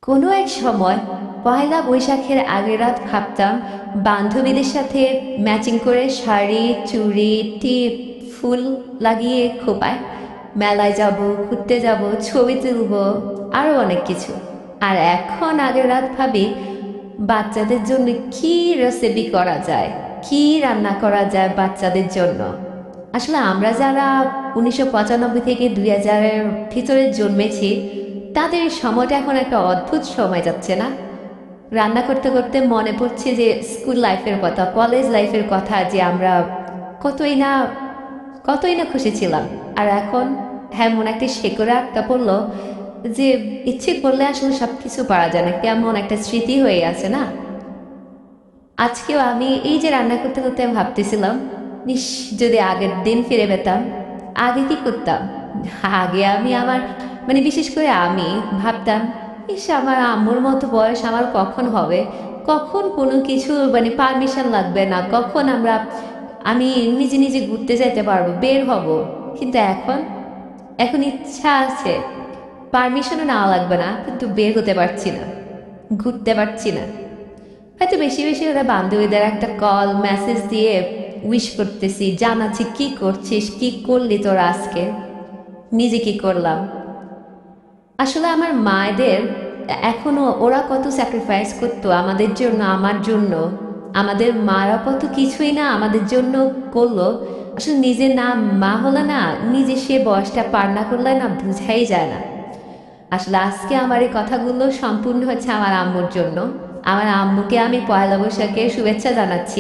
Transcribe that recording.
কোনো এক সময় পয়লা বৈশাখের আগের রাত ভাবতাম বান্ধবীদের সাথে ম্যাচিং করে শাড়ি চুড়ি টিপ ফুল লাগিয়ে খোপায় মেলায় যাব, ঘুরতে যাব, ছবি তুলব, আরও অনেক কিছু। আর এখন আগের রাত ভাবি বাচ্চাদের জন্য কি রেসিপি করা যায়, কি রান্না করা যায় বাচ্চাদের জন্য। আসলে আমরা যারা 1995 থেকে 2000-এর ভিতরে জন্মেছি, তাদের সময়টা এখন একটা অদ্ভুত সময় যাচ্ছে না? রান্না করতে করতে মনে পড়ছে যে স্কুল লাইফের কথা, কলেজ লাইফের কথা, যে আমরা কতই না কতই না খুশি ছিলাম। আর এখন এমন একটা শেকড়ে আটকা পড়লো যে ইচ্ছে করলে আসলে সব কিছু পারা যায় না, কেমন একটা স্মৃতি হয়ে আছে না। আজকেও আমি এই যে রান্না করতে করতে আমি ভাবতেছিলাম, নিস, যদি আগের দিন ফিরে পেতাম। আগে কি করতাম? আগে আমি আমার বিশেষ করে আমি ভাবতাম, ইস, আমার আম্মুর মতো বয়স আমার কখন হবে, কখন কোনো কিছু পারমিশন লাগবে না, কখন আমি নিজে নিজে ঘুরতে যেতে পারবো, বের হব। কিন্তু এখন এখন ইচ্ছা আছে, পারমিশনও নেওয়া লাগবে না, কিন্তু বের হতে পারছি না, ঘুরতে পারছি না। হয়তো বেশি বেশি ওরা বান্ধবীদের একটা কল মেসেজ দিয়ে উইশ করতেছি, জানাচ্ছি কি করছিস, কি করলি তোরা আজকে, নিজে কি করলাম। আসলে আমার মায়েদের এখনো ওরা কত স্যাক্রিফাইস করতো আমাদের জন্য, আমার জন্য। আমাদের মারা কত কিছুই না আমাদের জন্য করলো। আসলে নিজে না মা হলে না, নিজে সে বয়সটা পার না করলে না বুঝাই যায় না। আসলে আজকে আমার এই কথাগুলো সম্পূর্ণ হচ্ছে আমার আম্মুর জন্য। আমার আম্মুকে আমি পয়লা বৈশাখের শুভেচ্ছা জানাচ্ছি।